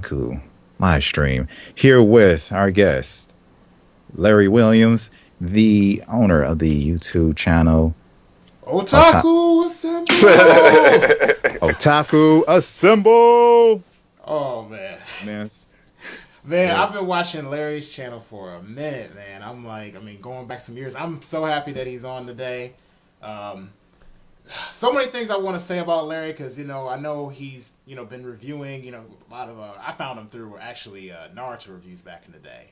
Otaku live stream here with our guest, Larry Williams, the owner of the YouTube channel Otaku assemble! Otaku Assemble. Oh man, Miss, man, yeah, I've been watching Larry's channel for a minute, man. Going back some years. I'm so happy that he's on today. Um, so many things I want to say about Larry because I know he's been reviewing a lot of. I found him through actually Naruto reviews back in the day.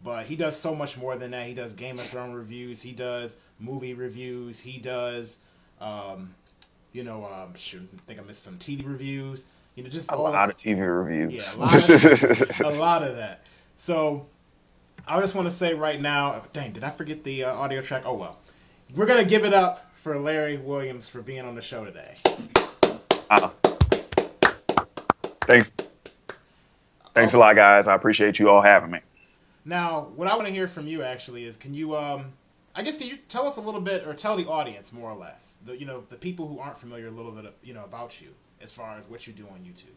But he does so much more than that. He does Game of Thrones reviews. He does movie reviews. He does, shoot, I think I missed some TV reviews. Just A all, lot of TV yeah, reviews. a lot of that. So I just want to say right now, dang, did I forget the audio track? Oh well, we're gonna give it up for Larry Williams for being on the show today. Uh, thanks, thanks a Okay. lot, guys. I appreciate you all having me. Now, what I want to hear from you actually is, can you, I guess, can you tell us a little bit, or tell the audience more or less, the people who aren't familiar a little bit, about you as far as what you do on YouTube.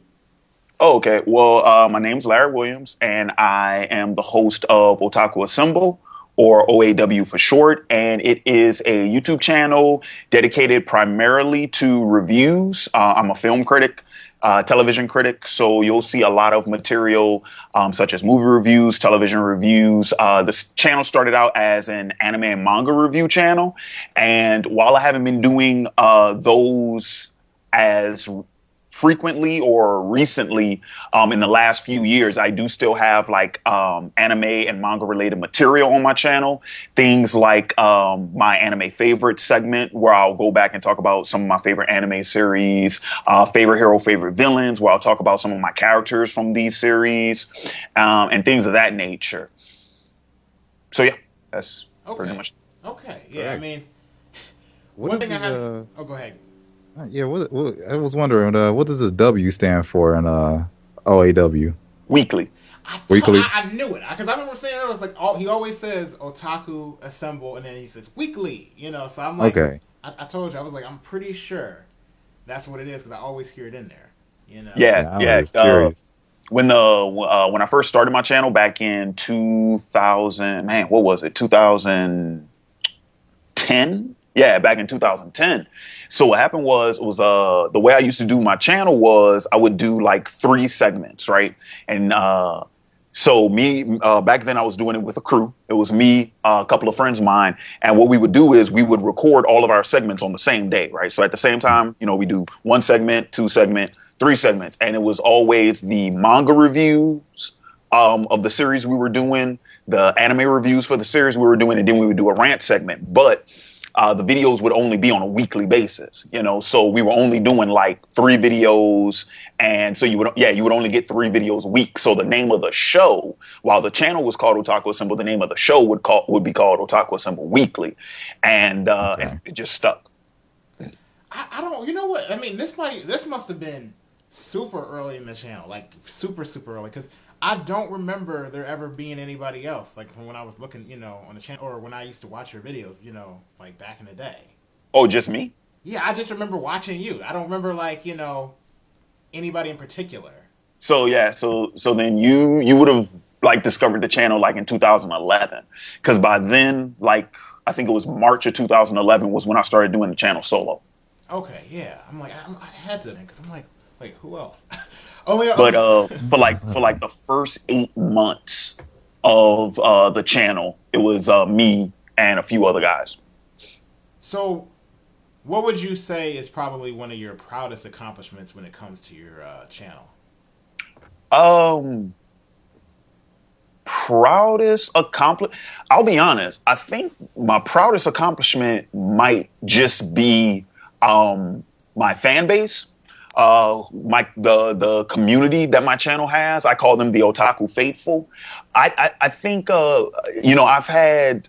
Oh, okay. Well, my name's Larry Williams, and I am the host of Otaku Assemble, or OAW for short. And it is a YouTube channel dedicated primarily to reviews. I'm a film critic, television critic, so you'll see a lot of material such as movie reviews, television reviews. This channel started out as an anime and manga review channel, and while I haven't been doing those as frequently or recently in the last few years, I do still have like anime and manga related material on my channel. Things like my anime favorite segment, where I'll go back and talk about some of my favorite anime series, favorite hero, favorite villains, where I'll talk about some of my characters from these series, and things of that nature. So yeah, that's pretty Okay. much. Okay. Yeah. I correct. mean, What one is thing I have. the Oh, go ahead. yeah? I was wondering, what does this W stand for in OAW? Weekly. Weekly. I knew it because I remember saying it was like he always says Otaku Assemble and then he says weekly. So I'm like, Okay. I told you I was like I'm pretty sure that's what it is because I always hear it in there. You know. Yeah, Yeah, I was yeah. just curious. When I first started my channel back in 2000, man, what was it? 2010? Yeah, back in 2010. So what happened was the way I used to do my channel was I would do like three segments, right? And so me back then I was doing it with a crew. It was me, a couple of friends of mine, and what we would do is we would record all of our segments on the same day, right? So at the same time, we do one segment, two segment, three segments, and it was always the manga reviews of the series we were doing, the anime reviews for the series we were doing, and then we would do a rant segment. But the videos would only be on a weekly basis, so we were only doing like three videos. And so you would only get three videos a week. So the name of the show, while the channel was called Otaku Assemble, the name of the show would be called Otaku Assemble Weekly. And Okay. it just stuck. I don't. You know what? I mean, this must have been super early in the channel, like super early, because I don't remember there ever being anybody else like from when I was looking, on the channel or when I used to watch your videos, like back in the day. Oh, just me? Yeah, I just remember watching you. I don't remember like anybody in particular. So yeah, so then you would have like discovered the channel like in 2011, because by then, like I think it was March of 2011 was when I started doing the channel solo. Okay, yeah. I'm like I had to because I'm like, wait, who else? Only But for like the first 8 months of the channel, it was me and a few other guys. so. What would you say is probably one of your proudest accomplishments when it comes to your channel? Um, Proudest accomplishment. I'll be honest. I think my proudest accomplishment might just be my fan base. The community that my channel has. I call them the Otaku Faithful. I think I've had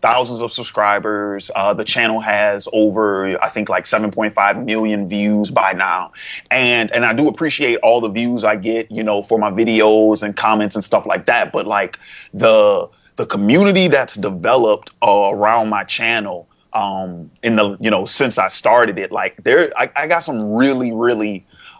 thousands of subscribers. The channel has over, I think, like 7.5 million views by now, and I do appreciate all the views I get, for my videos and comments and stuff like that. But like the community that's developed around my channel in the since I started it, like I got some really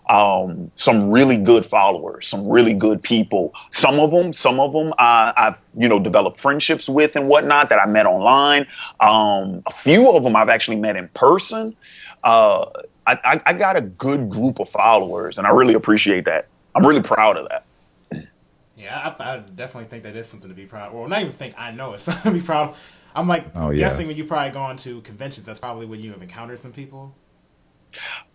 some really good followers, some really good people. Some of them I've developed friendships with and whatnot that I met online. A few of them I've actually met in person. Uh, I got a good group of followers, and I really appreciate that. I'm really proud of that. Yeah, I definitely think that is something to be proud of. Well, not even think, I know it's something to be proud of. I'm like Oh guessing yes. when you probably gone to conventions, that's probably when you have encountered some people.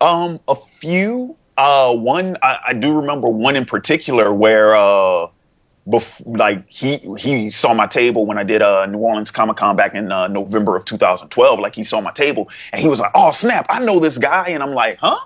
A few. One I do remember one in particular where like he saw my table when I did New Orleans Comic Con back in November of 2012. Like he saw my table and he was like, "Oh snap, I know this guy," and I'm like, "Huh?"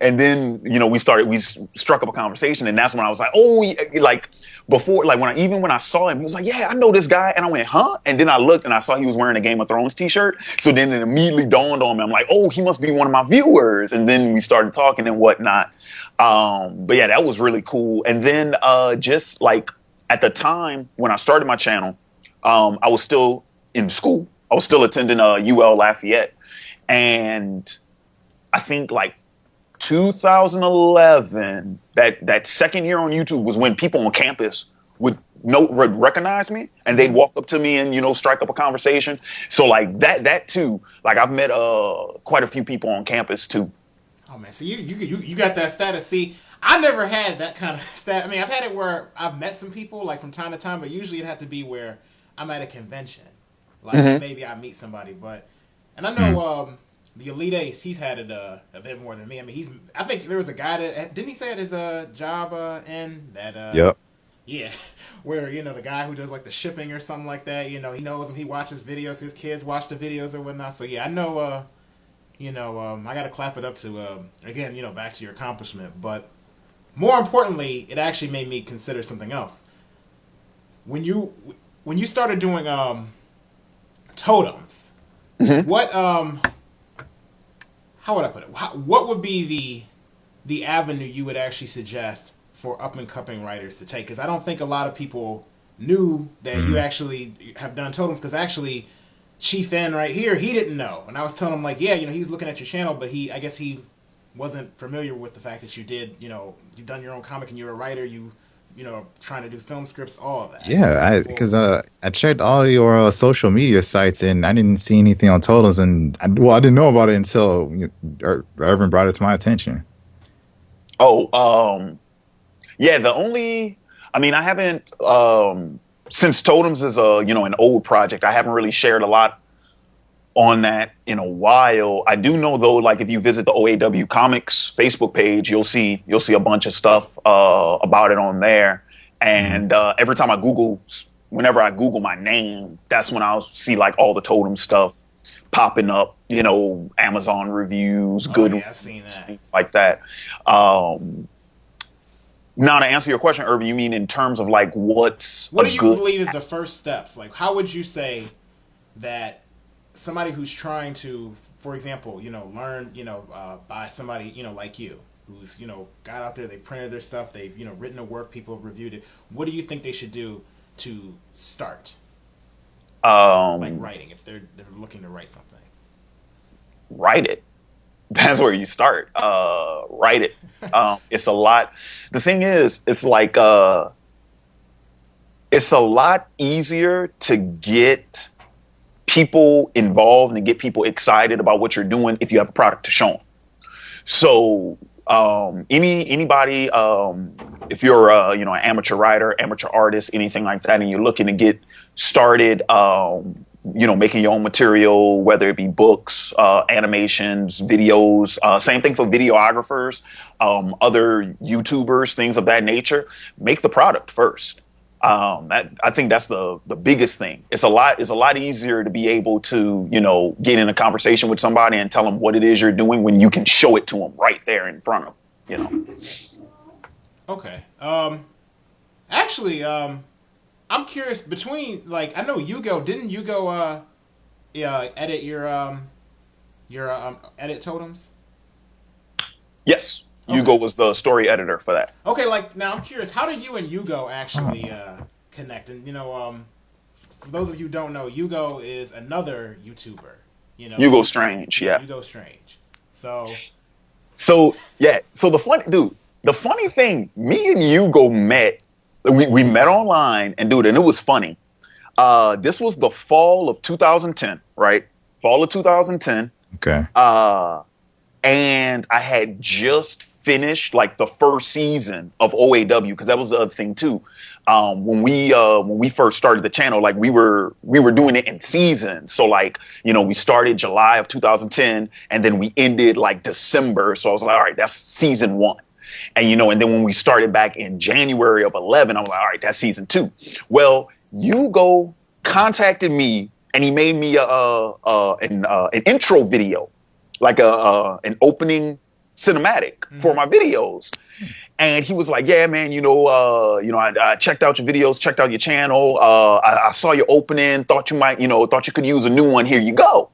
And then we struck up a conversation, and that's when I was like, "Oh, like before, like when I saw him, he was like, 'Yeah, I know this guy,' and I went, 'Huh?" And then I looked and I saw he was wearing a Game of Thrones T-shirt. So then it immediately dawned on me. I'm like, "Oh, he must be one of my viewers," and then we started talking and whatnot. But yeah, that was really cool. And then just like at the time when I started my channel, I was still in school. I was still attending UL Lafayette, and I think like 2011, that second year on YouTube was when people on campus would recognize me, and they'd walk up to me and strike up a conversation. So like that too. Like I've met quite a few people on campus too. Oh man, so you got that status. See, I never had that kind of stat. I mean, I've had it where I've met some people like from time to time, but usually it had to be where I'm at a convention, like Hmm. maybe I meet somebody. But and I know Mm. the Elite Ace, he's had it a bit more than me. I mean, I think there was a guy that didn't he say at his job in that Yep. yeah, where the guy who does like the shipping or something like that. He knows him. He watches videos. His kids watch the videos or whatnot. So yeah, I know. I got to clap it up to again. Back to your accomplishment, but more importantly, it actually made me consider something else. When you when you started doing totems, Hmm. what how would I put it? What would be the avenue you would actually suggest for up and coming writers to take? Because I don't think a lot of people knew that you Mm. actually have done totems. Because actually, Chief N right here, he didn't know, and I was telling him like, yeah, he was looking at your channel, but I guess he wasn't familiar with the fact that you did, you've done your own comic and you're a writer, trying to do film scripts, all of that. Yeah, Well, because I checked all your social media sites and I didn't see anything on totals, and I didn't know about it until Irvin brought it to my attention. Oh, yeah. I mean, I haven't since Totems is an old project. I haven't really shared a lot on that in a while. I do know though, like if you visit the OAW Comics Facebook page, you'll see a bunch of stuff about it on there. Mhm. And whenever I Google my name, that's when I'll see like all the Totem stuff popping up. Amazon reviews, oh good yeah, I've seen reviews, that. things like that. Um, Now to answer your question, Irvin, you mean in terms of like what's What a do you good? believe is the first steps? Like, how would you say that somebody who's trying to, for example, learn, by somebody, like you, who's, got out there, they printed their stuff, they've, written a work, people have reviewed it. What do you think they should do to start, like Um, writing, if they're looking to write something? Write it. That's where you start. Write it. It's a lot. The thing is, it's a lot easier to get people involved and get people excited about what you're doing if you have a product to show them. So anybody, if you're an amateur writer, amateur artist, anything like that, and you're looking to get started, making your own material, whether it be books, animations, videos, same thing for videographers, other YouTubers, things of that nature. Make the product first. I think that's the biggest thing. It's a lot easier to be able to get in a conversation with somebody and tell them what it is you're doing when you can show it to them right there in front of them. Okay. Actually, I'm curious between, like, I know Yugo, didn't Yugo, yeah, edit your edit totems? Yes, Okay. Hugo was the story editor for that. Okay, like now I'm curious, how do you and Yugo actually Oh. connect? And for those of you who don't know, Yugo is another YouTuber. Hugo Strange, yeah. Yugo Strange. So So yeah, so the funny thing, me and Hugo met. We met online, and dude, and it was funny. This was the fall of 2010, right? Fall of 2010. Okay. And I had just finished like the first season of OAW because that was the other thing too. When we first started the channel, like we were doing it in seasons. So like we started July of 2010, and then we ended like December. So I was like, all right, that's season 1. And and then when we started back in January of 11, I was like, all right, that's season 2. Well, Hugo contacted me and he made me an intro video, like an opening cinematic for my videos. And he was like, yeah, man, I checked out your videos, checked out your channel. I saw your opening, thought you could use a new one. Here you go.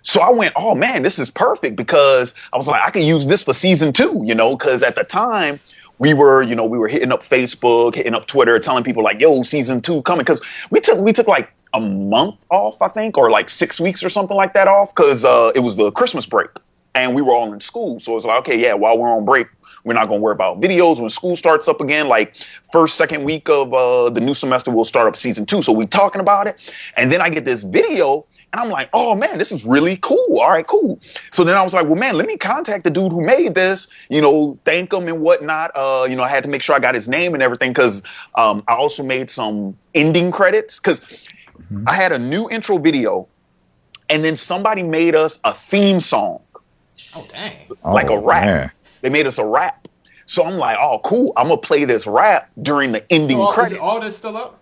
So I went, oh man, this is perfect, because I was like, I could use this for season 2, because at the time we were hitting up Facebook, hitting up Twitter, telling people like, yo, season 2 coming. Because we took like a month off, I think, or like 6 weeks or something like that off, because it was the Christmas break and we were all in school. So it was like, okay, yeah, while we're on break, we're not going to worry about videos. When school starts up again, like first, second week of the new semester, we'll start up season 2. So we talking about it. And then I get this video and I'm like, oh man, this is really cool. All right, cool. So then I was like, well, man, let me contact the dude who made this, thank him and whatnot. I had to make sure I got his name and everything, because I also made some ending credits, because I had a new intro video and then somebody made us a theme song. Oh, dang. Like a rap. Man. They made us a rap. So I'm like, oh, cool. I'm going to play this rap during the ending credits. Is all this still up?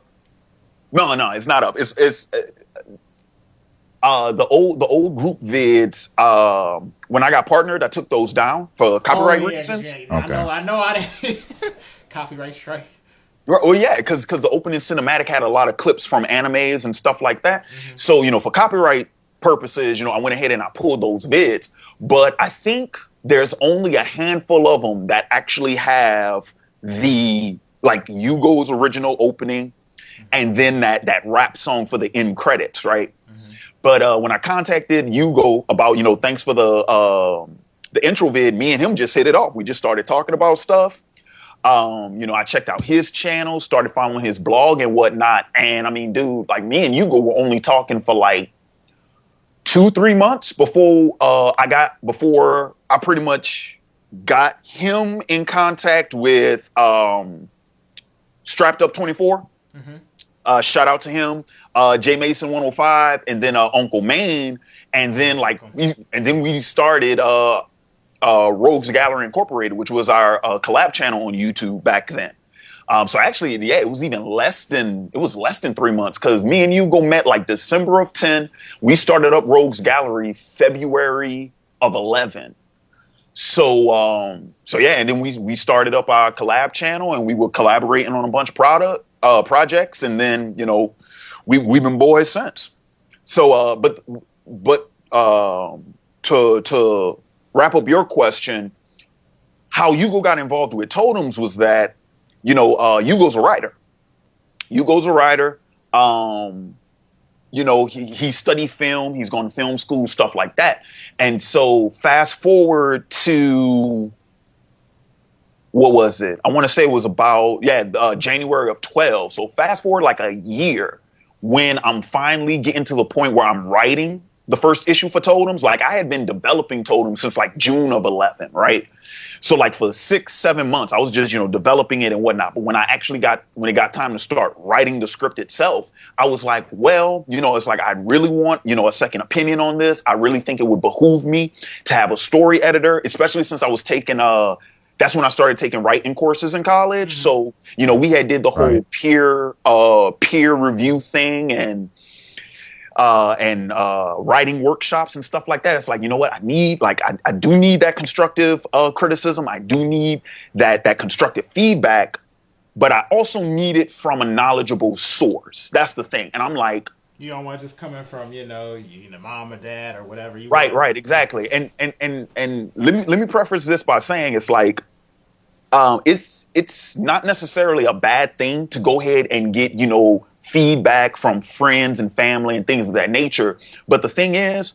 No, it's not up. It's the old group vids. When I got partnered, I took those down for copyright reasons. Yeah. Okay. I know. I didn't. Copyright strike. Well, yeah, because the opening cinematic had a lot of clips from animes and stuff like that. So, for copyright purposes, I went ahead and I pulled those vids. But I think there's only a handful of them that actually have the, like, Hugo's original opening and then that rap song for the end credits, right? But when I contacted Hugo about, thanks for the intro vid, me and him just hit it off. We just started talking about stuff. I checked out his channel, started following his blog and whatnot. And I mean, dude, like me and Hugo were only talking for like 2-3 months before I pretty much got him in contact with Strapped Up 24. Shout out to him, J Mason 105, and then Uncle Maine, and then we started Rogues Gallery Incorporated, which was our collab channel on YouTube back then. So actually, yeah, it was less than 3 months, because me and Hugo met like December of 10. We started up Rogues Gallery February of 11. So yeah, and then we started up our collab channel, and we were collaborating on a bunch of projects, and then we've been boys since. So but to wrap up your question, how Hugo got involved with Totems was that Hugo's a writer. He studied film. He's gone to film school, stuff like that. And so fast forward to, what was it? I want to say it was about, January of 12. So fast forward like a year, when I'm finally getting to the point where I'm writing the first issue for Totems. Like, I had been developing Totems since like June of 11, right? So like for 6-7 months, I was just, developing it and whatnot. But when it got time to start writing the script itself, I was like, well, it's like, I really want, a second opinion on this. I really think it would behoove me to have a story editor, especially since I was taking, that's when I started taking writing courses in college. So, we had did the whole peer review thing and writing workshops and stuff like that. It's like, what I need, I do need that constructive criticism. I do need that constructive feedback, but I also need it from a knowledgeable source. That's the thing. And I'm like, you don't want just coming from, mom or dad or whatever. Right, exactly. And let me preface this by saying it's like, it's not necessarily a bad thing to go ahead and get, feedback from friends and family and things of that nature. But the thing is,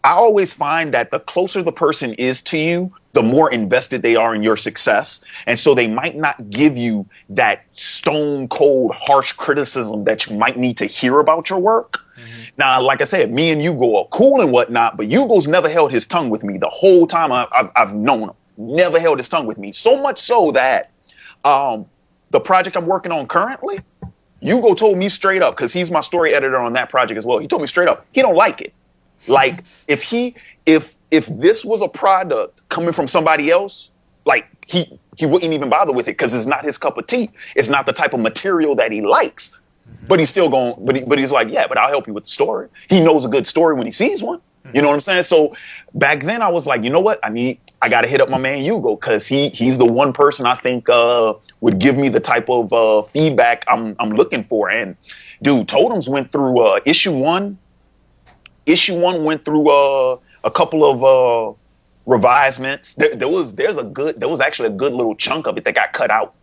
I always find that the closer the person is to you, the more invested they are in your success. And so they might not give you that stone cold, harsh criticism that you might need to hear about your work. Mm-hmm. Now, like I said, me and Yugo are cool and whatnot, but Yugo's never held his tongue with me the whole time I've known him. Never held his tongue with me. So much so that the project I'm working on currently, Yugo told me straight up, because he's my story editor on that project as well. He told me straight up, he don't like it. Like if this was a product coming from somebody else, like he wouldn't even bother with it because it's not his cup of tea. It's not the type of material that he likes. Mm-hmm. But he's still going. But he's like, yeah, but I'll help you with the story. He knows a good story when he sees one. Mm-hmm. You know what I'm saying? So back then I was like, you know what? I got to hit up my man Yugo because he's the one person I think would give me the type of feedback I'm looking for. And dude, Totems went through issue one. Issue one went through a couple of revisements. There was actually a good little chunk of it that got cut out.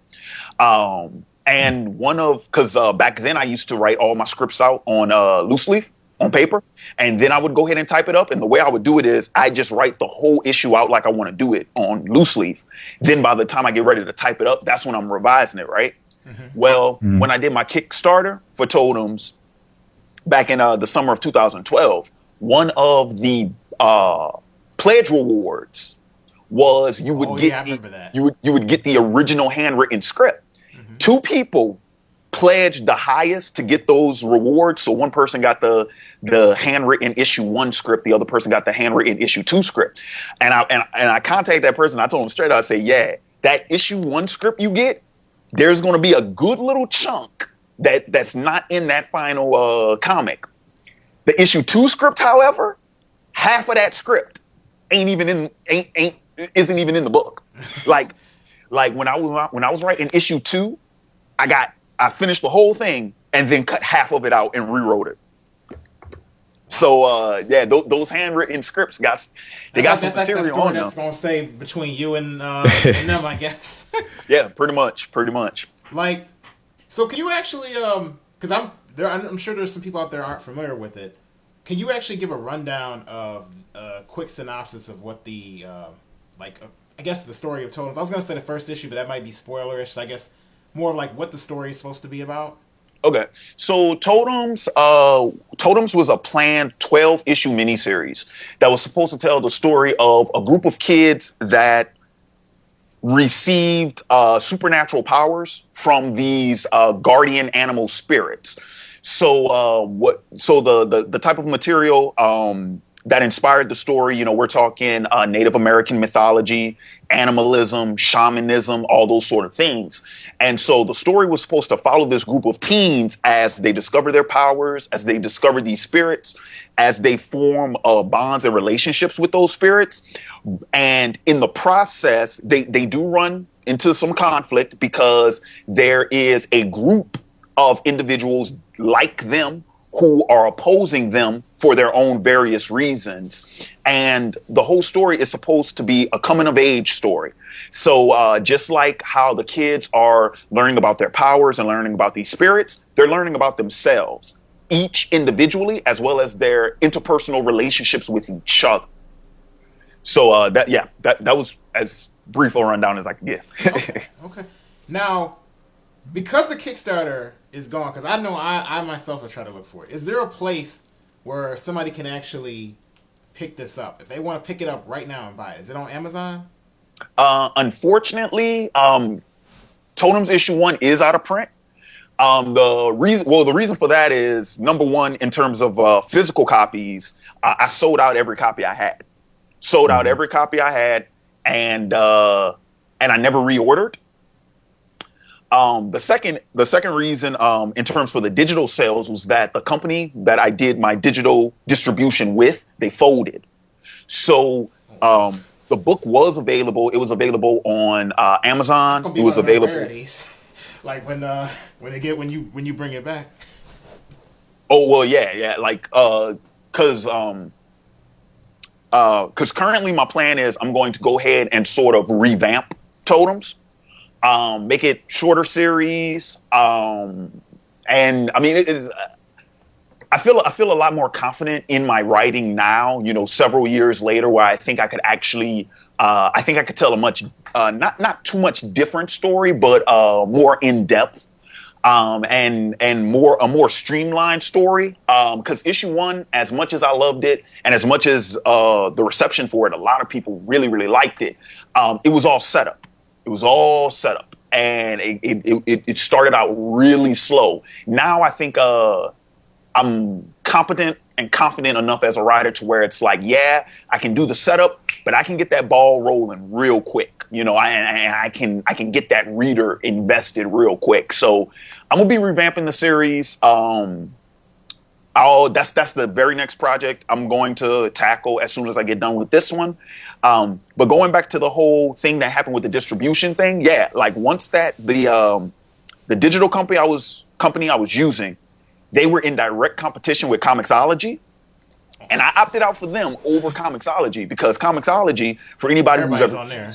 And because back then I used to write all my scripts out on loose leaf on paper, and then I would go ahead and type it up. And the way I would do it is I just write the whole issue out like I want to do it on loose leaf. Then by the time I get ready to type it up, that's when I'm revising it, right? Mm-hmm. Well, when I did my Kickstarter for Totems back in the summer of 2012, one of the pledge rewards was you would get the original handwritten script. Mm-hmm. 2 people pledged the highest to get those rewards. So one person got the handwritten issue 1 script, the other person got the handwritten issue 2 script. And I contacted that person. I told him straight out, I say, yeah, that issue 1 script you get, there's going to be a good little chunk that's not in that final comic. The issue 2 script, however, half of that script isn't even in the book. Like when I was writing issue 2, I finished the whole thing and then cut half of it out and rewrote it. So those handwritten scripts got some material on them. That's gonna stay between you and them, I guess. Yeah, pretty much. Like, so can you actually because I'm sure there's some people out there aren't familiar with it. Can you actually give a rundown of a quick synopsis of what the I guess the story of Totems? I was gonna say the first issue, but that might be spoilerish. So I guess more of like what the story is supposed to be about. Okay, so Totems was a planned 12-issue miniseries that was supposed to tell the story of a group of kids that received supernatural powers from these guardian animal spirits. So the type of material that inspired the story, we're talking Native American mythology, animalism, shamanism, all those sort of things. And so the story was supposed to follow this group of teens as they discover their powers, as they discover these spirits, as they form bonds and relationships with those spirits. And in the process, they do run into some conflict because there is a group of individuals like them who are opposing them for their own various reasons. And the whole story is supposed to be a coming of age story. So just like how the kids are learning about their powers and learning about these spirits, they're learning about themselves, each individually, as well as their interpersonal relationships with each other. So that was as brief a rundown as I could give. Okay. Now, because the Kickstarter is gone, because I know I myself will try to look for it. Is there a place where somebody can actually pick this up if they want to pick it up right now and buy it? Is it on Amazon? Unfortunately, Totems issue 1 is out of print. The reason for that is, number one, in terms of physical copies, I sold out every copy I had. And I never reordered. The second reason, in terms for the digital sales, was that the company that I did my digital distribution with, they folded. So the book was available. It was available on Amazon. It was available. Like when you bring it back. Oh well, yeah. Like because currently my plan is I'm going to go ahead and sort of revamp Totems. Make it shorter series. And I mean, I feel a lot more confident in my writing now, you know, several years later, where I think I could actually, I think I could tell a much, not too much different story, but more in depth, and a more streamlined story. Because issue one, as much as I loved it, and as much as the reception for it, a lot of people really liked it. It was all set up. It was all set up, and it started out really slow. Now I think I'm competent and confident enough as a writer to where it's like, yeah, I can do the setup, but I can get that ball rolling real quick. You know, I can get that reader invested real quick. So I'm gonna be revamping the series. That's the very next project I'm going to tackle as soon as I get done with this one. But going back to the whole thing that happened with the distribution thing, yeah, like once that the digital company I was using, they were in direct competition with Comixology, and I opted out for them over Comixology because Comixology, for anybody who's ever on there,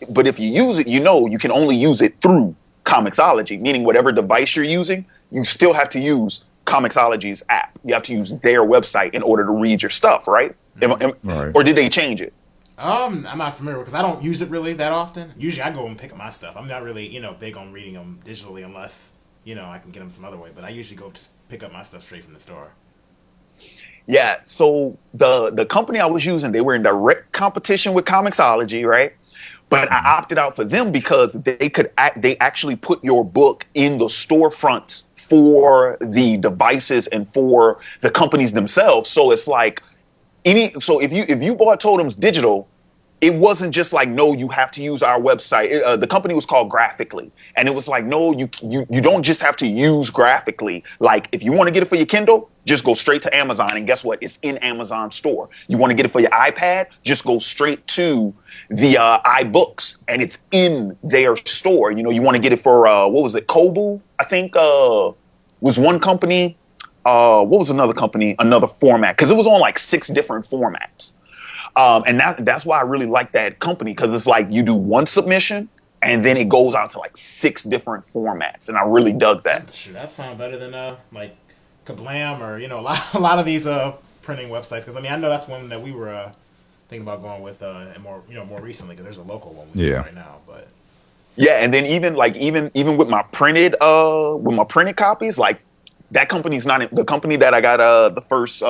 but if you use it, you know you can only use it through Comixology, meaning whatever device you're using, you still have to use Comixology's app. You have to use their website in order to read your stuff, right? Right. Or did they change it? I'm not familiar because I don't use it really that often. Usually I go and pick up my stuff. I'm not really, big on reading them digitally unless, I can get them some other way. But I usually go to pick up my stuff straight from the store. Yeah, so the company I was using, they were in direct competition with Comixology, right? But I opted out for them because they actually put your book in the storefronts for the devices and for the companies themselves. So it's like if you bought Totems digital, it wasn't just like, no, you have to use our website. The company was called Graphically, and it was like, no, you don't just have to use Graphically. Like, if you want to get it for your Kindle, just go straight to Amazon, and guess what? It's in Amazon store. You want to get it for your iPad, just go straight to the iBooks, and it's in their store. You want to get it for what was it, Kobo? I think was one company. What was another company? Another format, because it was on like 6 different formats. And that's why I really like that company, because it's like you do one submission and then it goes out to like 6 different formats, and I really dug that. That sounds better than like Kablam or a lot of these printing websites. Because I know that's one that we were thinking about going with and more recently, because there's a local one we use right now. But yeah, and then even with my printed copies, like that company's not the company that I got the first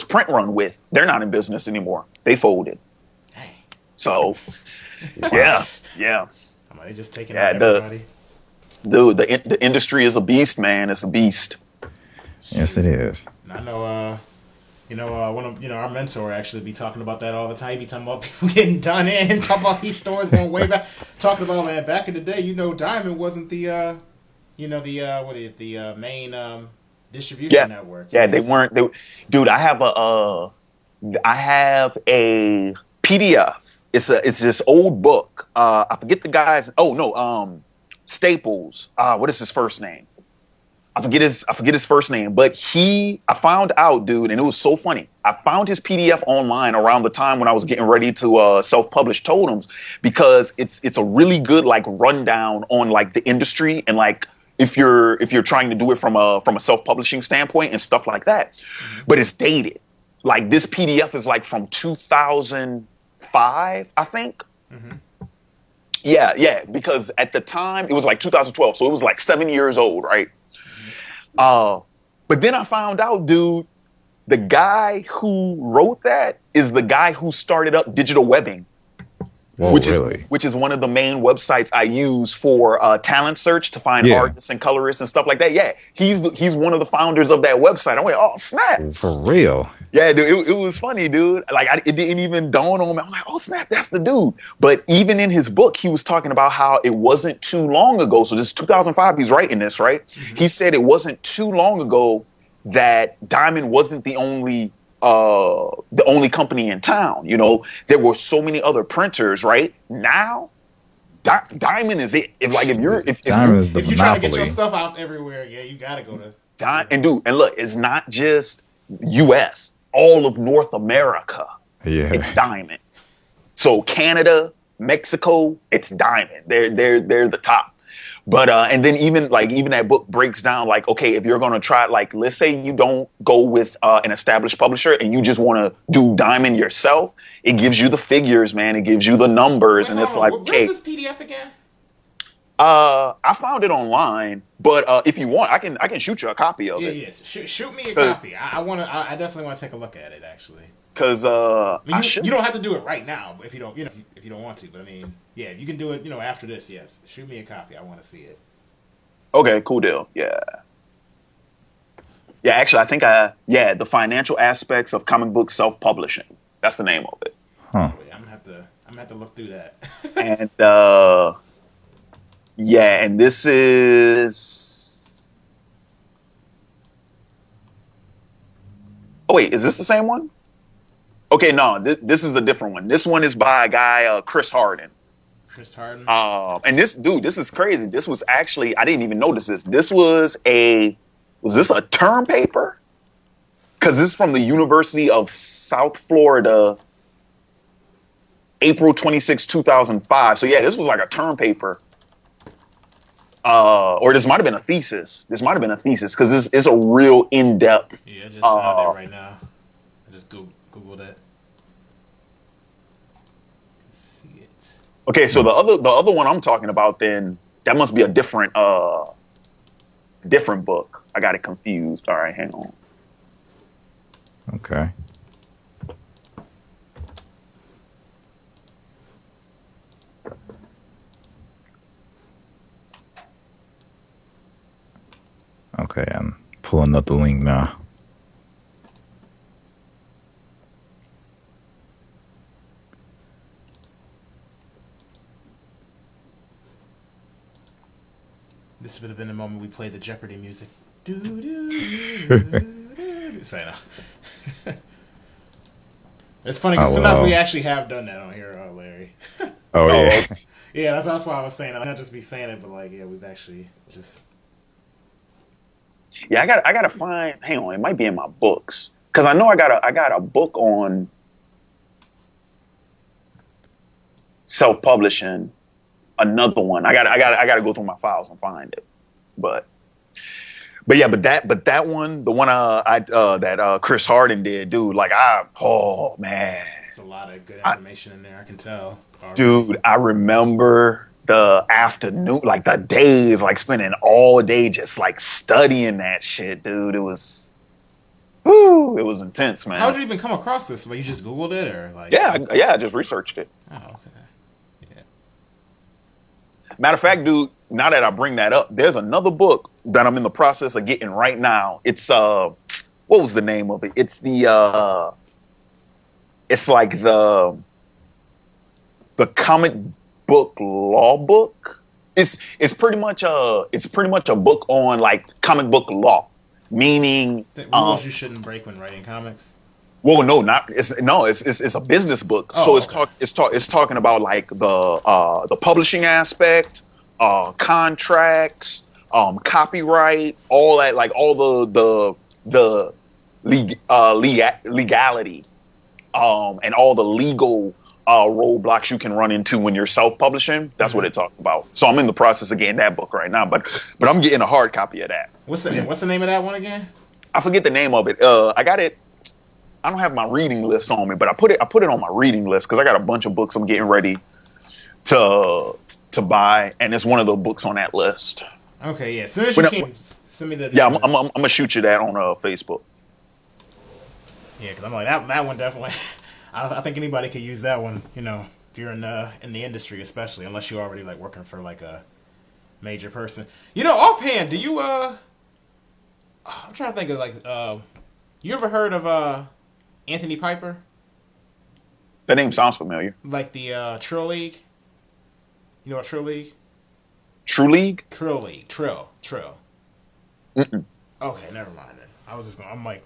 print run with. They're not in business anymore. They folded. Hey. So, yeah. They just taking out everybody. The industry is a beast, man. It's a beast. Yes, it is. And I know, one of our mentor actually be talking about that all the time. He be talking about people getting done in, talking about these stores going way back, talking about that back in the day. Diamond wasn't the main distribution network. Yeah, they weren't. Dude, I have a PDF. It's this old book. I forget the guy's. Oh no, Staples. What is his first name? I forget his first name. But I found out, dude, and it was so funny. I found his PDF online around the time when I was getting ready to self-publish Totems, because it's a really good like rundown on like the industry and like if you're trying to do it from a self-publishing standpoint and stuff like that. Mm-hmm. But it's dated. Like this PDF is like from 2005, I think. Mm-hmm. Yeah, because at the time it was like 2012, so it was like 7 years old, right? Mm-hmm. But then I found out, dude, the guy who wrote that is the guy who started up digital webbing. Whoa, which really? is one of the main websites I use for talent search to find artists and colorists and stuff like that. Yeah, he's one of the founders of that website. I went, oh snap! For real? Yeah, dude, it was funny, dude. Like it didn't even dawn on me. I'm like, oh snap, that's the dude. But even in his book, he was talking about how it wasn't too long ago. So this is 2005. He's writing this, right? Mm-hmm. He said it wasn't too long ago that Diamond wasn't the only company in town. There were so many other printers, right? Now Diamond is it. If Diamond is the if you're monopoly. trying to get your stuff out everywhere, yeah, you gotta go to and look, it's not just US, all of North America. Yeah, it's Diamond. So Canada, Mexico, it's Diamond. They're the top. But and then even that book breaks down like, okay, if you're gonna try, like, let's say you don't go with an established publisher and you just want to do Diamond yourself, it gives you the figures, man. It gives you the numbers, Wait, and hold it's on. like, Where's okay, this PDF again? I found it online, but if you want, I can shoot you a copy of Yeah, it, yes. Shoot me a cause copy. I want to. I definitely want to take a look at it. Actually, cause I mean, I you should. don't have to do it right now if you don't. If you don't want to. But I mean, yeah, you can do it. After this. Yes. Shoot me a copy. I want to see it. Okay, cool deal. Yeah. Yeah, actually, the financial aspects of comic book self-publishing. That's the name of it. Huh. Oh, yeah, I'm gonna have to. I'm gonna have to look through that. And yeah, and this is. Oh wait, is this the same one? Okay, no, this is a different one. This one is by a guy, Chris Hardin. Chris Harden. And this dude, this is crazy. This was actually, I didn't even notice this. Was this a term paper? Because this is from the University of South Florida, April 26, 2005. So yeah, this was like a term paper. Or this might have been a thesis. This might have been a thesis because this is a real in-depth. Yeah, I just found it right now. I just googled it. Let's see it. Okay, so the other one I'm talking about, then that must be a different book. I got it confused. All right, hang on. Okay. Okay, I'm pulling up the link now. This would have been the moment we played the Jeopardy music. Do do do do. Say no. It's funny because sometimes we actually have done that on here, Larry. Oh yeah. Yeah, that's why I was saying it. Not just be saying it, but like, yeah, we've actually just. Yeah, I gotta find. Hang on, it might be in my books because I know I got a book on self-publishing. Another one. I gotta go through my files and find it. But yeah, but that one, the one that Chris Hardin did, dude. Like oh man, There's a lot of good information in there. I can tell. Already. Dude, I remember the afternoon, like the days, like spending all day just like studying that shit, dude. It was intense, man. How did you even come across this? Well, you just Googled it, or like? Yeah, I just researched it. Oh, okay. Yeah. Matter of fact, dude, now that I bring that up, there's another book that I'm in the process of getting right now. It's what was the name of it? It's it's like the comic book law book. It's pretty much a book on like comic book law, meaning the rules you shouldn't break when writing comics. Well, no, it's a business book. Oh, so it's talking about like the publishing aspect, contracts, copyright, all that, like all the legality, and all the legal roadblocks you can run into when you're self-publishing. That's what it talks about. So I'm in the process of getting that book right now, but I'm getting a hard copy of that. What's the name of that one again? I forget the name of it. I got it. I don't have my reading list on me, but I put it on my reading list because I got a bunch of books I'm getting ready to buy, and it's one of the books on that list. Okay, yeah. As soon as you can, send me the. Yeah, I'm gonna shoot you that on Facebook. Yeah, because I'm like that one definitely. I think anybody could use that one. If you're in the industry, especially unless you're already like working for like a major person. Offhand, do you I'm trying to think of like you ever heard of Anthony Piper? That name sounds familiar. Like the Trill League. You know what Trill League? True League? Trill League. Trill. Mm-mm. Okay, never mind then. I'm like,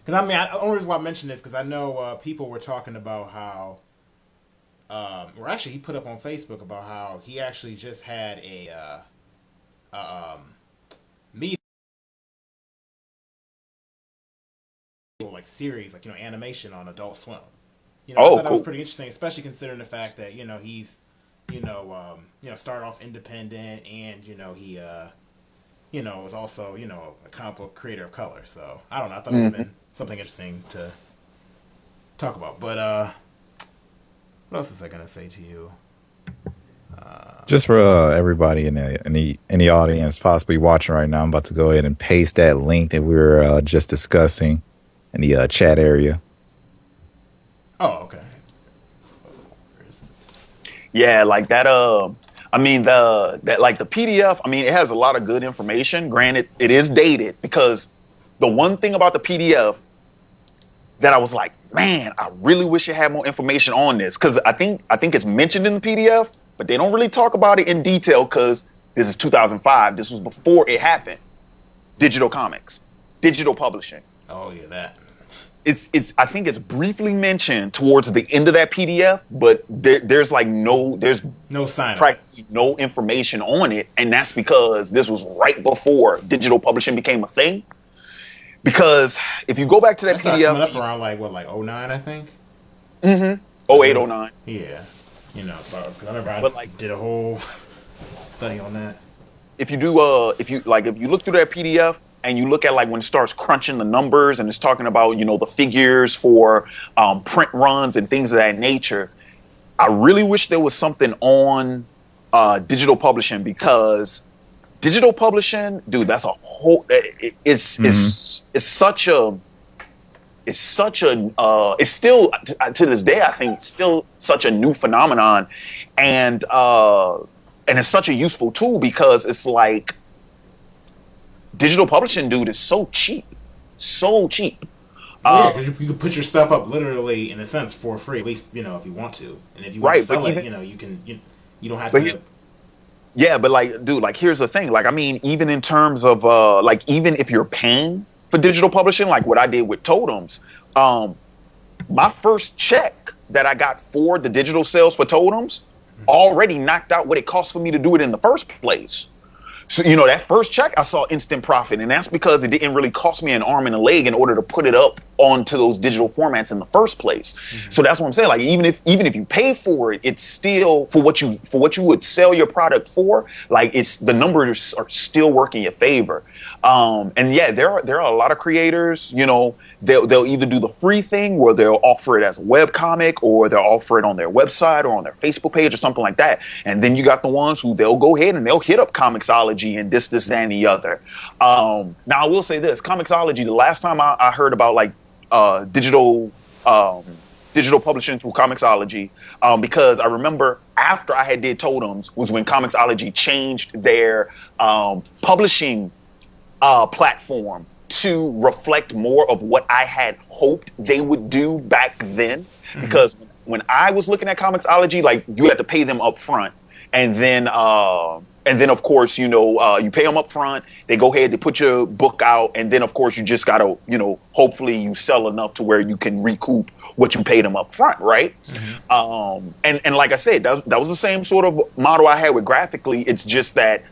because I mean, the only reason why I mentioned this because I know people were talking about how, or actually he put up on Facebook about how he actually just had a meeting like series, like animation on Adult Swim. I thought that was pretty interesting, especially considering the fact that he's started off independent, and he was also a comic book creator of color. So I don't know. I thought it would have been something interesting to talk about. But what else was I gonna say to you? Just for everybody in the audience possibly watching right now, I'm about to go ahead and paste that link that we were just discussing in the chat area. Oh, okay. Where is it? Yeah, like that. I mean the PDF. I mean, it has a lot of good information. Granted, it is dated because the one thing about the PDF that I was like, man, I really wish it had more information on this, because I think it's mentioned in the PDF, but they don't really talk about it in detail because this is 2005. This was before it happened. Digital comics, digital publishing. Oh yeah, that. It's I think it's briefly mentioned towards the end of that PDF, but there's no sign, practically no information on it, and that's because this was right before digital publishing became a thing. Because if you go back to that PDF, coming up around like 09, I think. 08, 09. Yeah, because I remember I did a whole study on that. If you look through that PDF and you look at like when it starts crunching the numbers and it's talking about the figures for print runs and things of that nature, I really wish there was something on digital publishing, because digital publishing, dude, that's a whole. It's still to this day, I think, still such a new phenomenon, and it's such a useful tool, because it's like digital publishing, dude, is so cheap. Yeah, you can put your stuff up literally, in a sense, for free, at least if you want to, and if you want to sell it, you can. You don't have to. Yeah, but like, dude, like, here's the thing. Like, I mean, even in terms of even if you're paying for digital publishing, like what I did with Totems, my first check that I got for the digital sales for Totems already knocked out what it cost for me to do it in the first place. So, that first check, I saw instant profit, and that's because it didn't really cost me an arm and a leg in order to put it up onto those digital formats in the first place. So that's what I'm saying. Like, even if you pay for it, it's still for what you would sell your product for. Like, the numbers are still working in your favor. And yeah, there are a lot of creators. They'll either do the free thing where they'll offer it as a web comic, or they'll offer it on their website or on their Facebook page or something like that. And then you got the ones who they'll go ahead and they'll hit up Comixology and this, that, and the other. Now I will say this, Comixology, the last time I heard about like digital publishing through Comixology, because I remember after I had did Totems was when Comixology changed their publishing platform to reflect more of what I had hoped they would do back then. Because when I was looking at Comixology, like, you had to pay them up front, and then of course, you pay them up front, they go ahead, they put your book out, and then of course you just gotta, hopefully you sell enough to where you can recoup what you paid them up front, right? And like I said, that was the same sort of model I had with Graphically. It's just that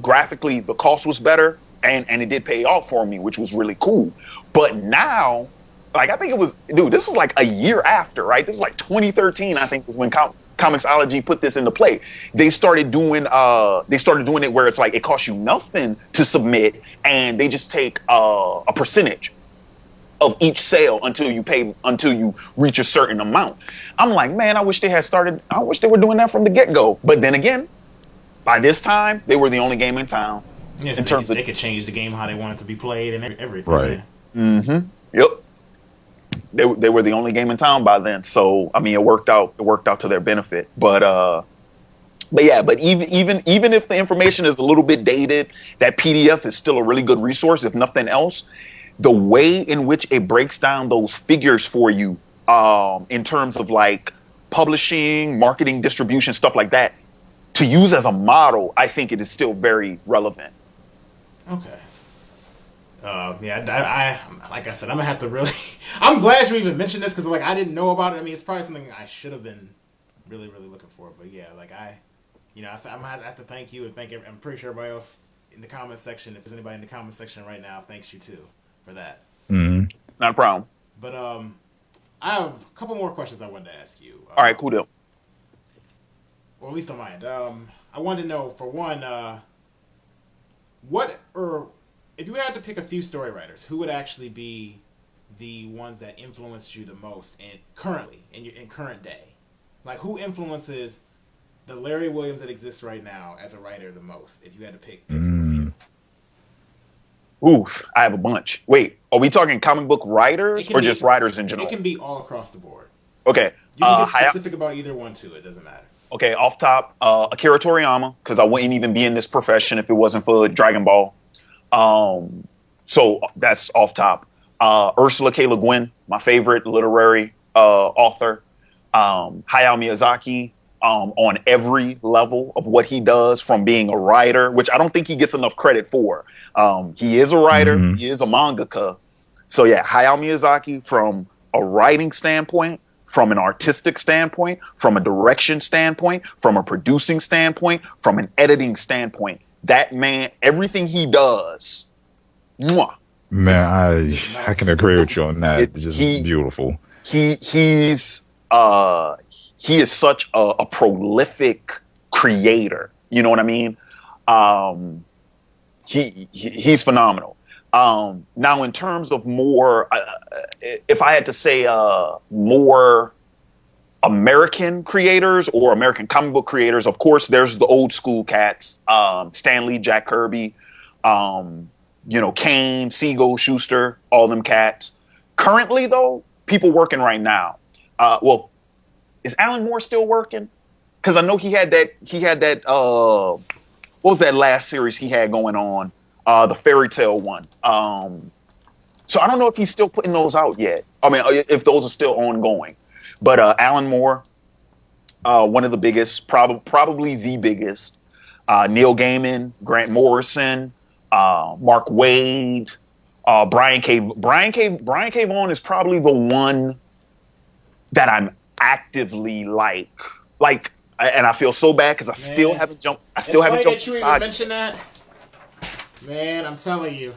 graphically the cost was better, and it did pay off for me, which was really cool. But now, like, I think it was, dude, this was like a year after, right? This was like 2013, I think, was when Comixology put this into play. They started doing it where it's like it costs you nothing to submit, and they just take a percentage of each sale until you reach a certain amount. I'm like, man, I wish they were doing that from the get-go. But then again, by this time, they were the only game in town. Yes, they could change the game how they want it to be played and everything. Right. Yep. They were the only game in town by then. So I mean, it worked out to their benefit. But even if the information is a little bit dated, that PDF is still a really good resource, if nothing else. The way in which it breaks down those figures for you, in terms of like publishing, marketing, distribution, stuff like that, to use as a model, I think it is still very relevant. Okay. I like I said, I'm gonna have to really. I'm glad you even mentioned this, because like I didn't know about it. I mean, it's probably something I should have been really, really looking for. But yeah, like I'm gonna have to thank you, and I'm pretty sure everybody else in the comment section, if there's anybody in the comment section right now, thanks you too for that. Not a problem. But I have a couple more questions I wanted to ask you. All right, cool deal. or at least on my end. I wanted to know, for one, what, or if you had to pick a few story writers, who would actually be the ones that influenced you the most currently in current day? Like, who influences the Larry Williams that exists right now as a writer the most? If you had to pick a few. Oof, I have a bunch. Wait, are we talking comic book writers or just writers in general? It can be all across the board. Okay. You can get specific about either one too. It doesn't matter. Okay, off top, Akira Toriyama, because I wouldn't even be in this profession if it wasn't for Dragon Ball. So that's off top. Ursula K. Le Guin, my favorite literary author. Hayao Miyazaki, on every level of what he does, from being a writer, which I don't think he gets enough credit for. He is a writer, he is a mangaka. So yeah, Hayao Miyazaki, from a writing standpoint, from an artistic standpoint, from a direction standpoint, from a producing standpoint, from an editing standpoint. That man, everything he does, mwah. Man, I can agree with you on that. It's just beautiful. He is such a prolific creator. You know what I mean? He's phenomenal. Now, in terms of more, if I had to say more American creators or American comic book creators, of course, there's the old school cats, Stan Lee, Jack Kirby, Kane, Siegel, Schuster, all them cats. Currently, though, people working right now. Well, is Alan Moore still working? Because I know he had that. What was that last series he had going on? The fairy tale one. So I don't know if he's still putting those out yet. I mean, if those are still ongoing. But Alan Moore, one of the biggest, probably the biggest. Neil Gaiman, Grant Morrison, Mark Waid, Brian K. Vaughan is probably the one that I'm actively like, and I feel so bad because I still haven't jumped. I still haven't jumped. You even mentioned that, man. I'm telling you,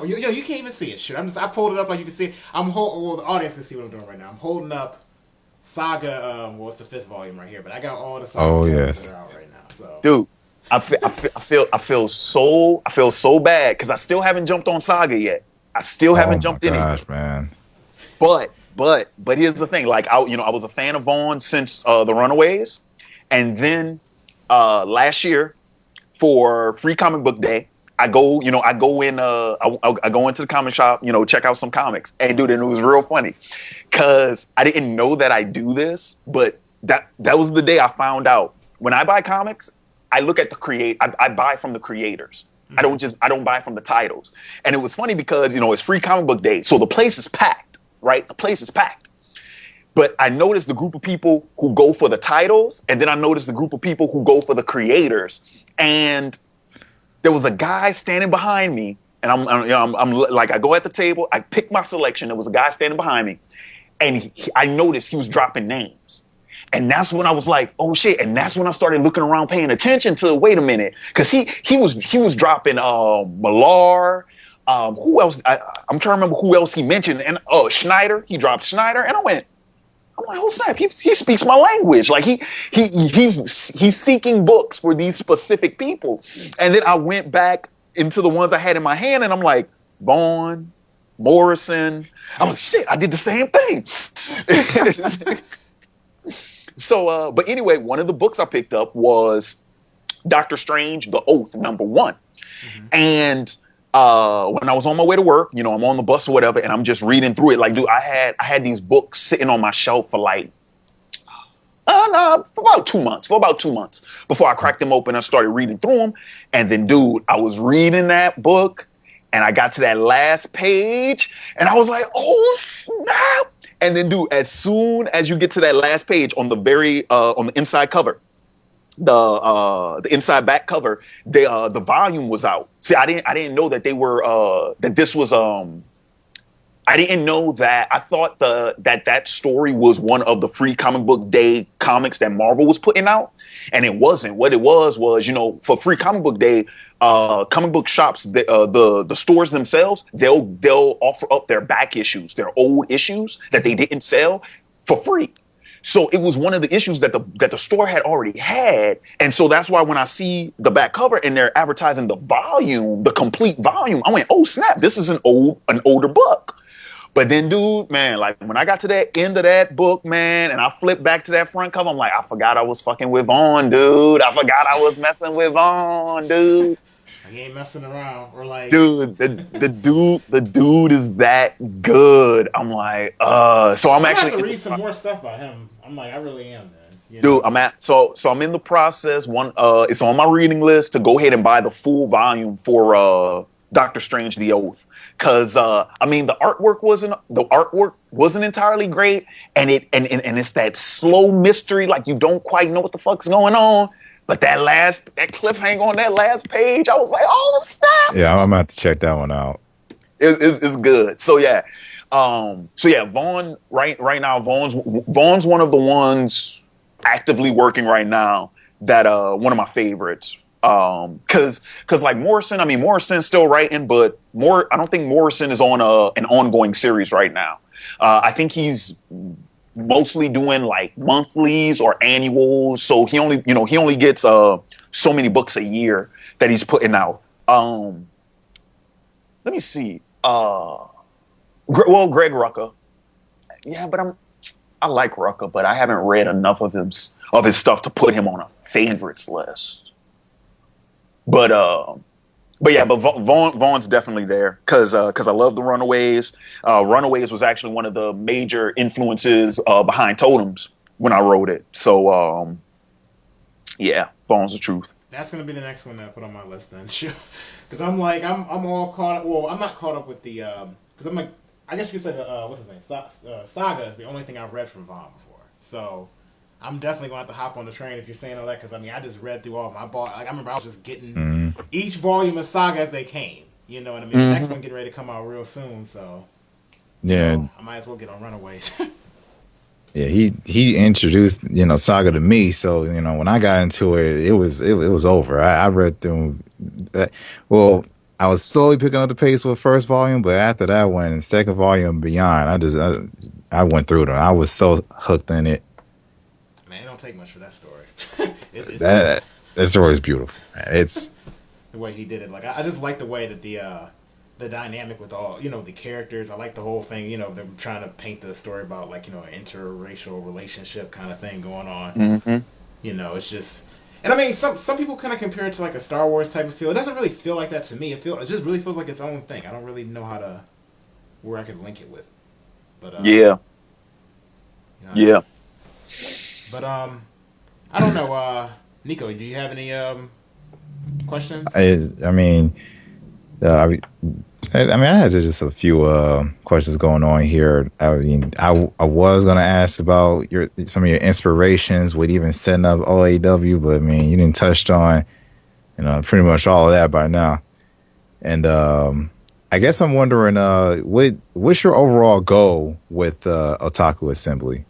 you can't even see it. Shit, I pulled it up like you can see it. Well, the audience can see what I'm doing right now. I'm holding up Saga. Well, it's the 5th volume right here, but I got all the Saga that are out right now. So, dude, I feel so bad because I still haven't jumped on Saga yet. I still haven't jumped in it. Gosh, man. But here's the thing. Like, I was a fan of Vaughn since The Runaways, and then last year for Free Comic Book Day, I go into the comic shop, check out some comics, and dude, and it was real funny because I didn't know that I do this, but that was the day I found out. When I buy comics, I look at I buy from the creators. Mm-hmm. I don't buy from the titles. And it was funny because it's Free Comic Book Day, so the place is packed. Right? The place is packed. But I noticed the group of people who go for the titles, and then I noticed the group of people who go for the creators. And there was a guy standing behind me, and I'm like, I go at the table, I pick my selection. There was a guy standing behind me, and I noticed he was dropping names. And that's when I was like, oh shit. And that's when I started looking around, paying attention to, wait a minute. Because he was dropping Millar. Who else? I'm trying to remember who else he mentioned. And Schneider, he dropped Schneider, and I'm like, oh snap, he speaks my language. Like he's seeking books for these specific people. And then I went back into the ones I had in my hand, and I'm like, Vaughn, Morrison. I'm like, shit, I did the same thing. So, but anyway, one of the books I picked up was Doctor Strange, The Oath, #1. Mm-hmm. And when I was on my way to work, I'm on the bus or whatever, and I'm just reading through it. Like, dude, I had these books sitting on my shelf for about 2 months. For about 2 months before I cracked them open and started reading through them. And then, dude, I was reading that book, and I got to that last page, and I was like, oh snap! And then, dude, as soon as you get to that last page on the on the inside cover, the inside back cover, the volume was out. See, I didn't know that they were that this was I didn't know that. I thought that story was one of the Free Comic Book Day comics that Marvel was putting out, and it wasn't. What it was for Free Comic Book Day, comic book shops, the stores themselves, they'll offer up their back issues, their old issues that they didn't sell for free. So it was one of the issues that the store had already had. And so that's why when I see the back cover and they're advertising the volume, the complete volume, I went, oh snap, this is an older book. But then, dude, man, like when I got to that end of that book, man, and I flipped back to that front cover, I'm like, I forgot I was fucking with Vaughn, dude. I forgot I was messing with Vaughn, dude. He ain't messing around, or like, Dude, the dude is that good. I'm like, so I'm I actually have to read some more stuff by him. I'm like, I really am, man. You dude, know, I'm at so I'm in the process. It's on my reading list to go ahead and buy the full volume for Doctor Strange: The Oath. Cause I mean the artwork wasn't entirely great, and it's that slow mystery, like you don't quite know what the fuck's going on. But that cliffhanger on that last page, I was like, oh snap! Yeah, I'm gonna have to check that one out. It's good. So yeah, Vaughn right now, Vaughn's one of the ones actively working right now that one of my favorites. Cause like Morrison, I mean Morrison's still writing, but I don't think Morrison is on an ongoing series right now. I think he's mostly doing like monthlies or annuals, so he only gets so many books a year that he's putting out. Let me see. Greg Rucka. Yeah, but I like Rucka, but I haven't read enough of his stuff to put him on a favorites list. But Vaughn's definitely there because I love the Runaways. Runaways was actually one of the major influences behind Totems when I wrote it. So yeah, Vaughn's the truth. That's gonna be the next one that I put on my list then. Because I'm like I'm all caught up. Well, I'm not caught up with the because I'm like I guess you could say what's his name Saga is the only thing I've read from Vaughn before. So I'm definitely going to have to hop on the train if you're saying all that, because I mean I just read through all of them. I remember I was just getting each volume of Saga as they came. You know what I mean? The next one getting ready to come out real soon, so yeah, I might as well get on Runaways. Yeah, he introduced Saga to me, so when I got into it, it was over. I read through. Well, I was slowly picking up the pace with first volume, but after that one, second volume and beyond, I went through them. I was so hooked in it. Man, it don't take much for that story. That story is beautiful. It's the way he did it. Like I just like the way that the dynamic with all the characters. I like the whole thing. Them trying to paint the story about like an interracial relationship kind of thing going on. Mm-hmm. It's just, and I mean some people kind of compare it to like a Star Wars type of feel. It doesn't really feel like that to me. It just really feels like its own thing. I don't really know where I could link it with. But yeah. But I don't know. Nico, do you have any questions? I mean, I had just a few questions going on here. I mean, I was gonna ask about some of your inspirations with even setting up OAW, but I mean, you didn't touched on pretty much all of that by now. And I guess I'm wondering, what's your overall goal with Otaku Assembly?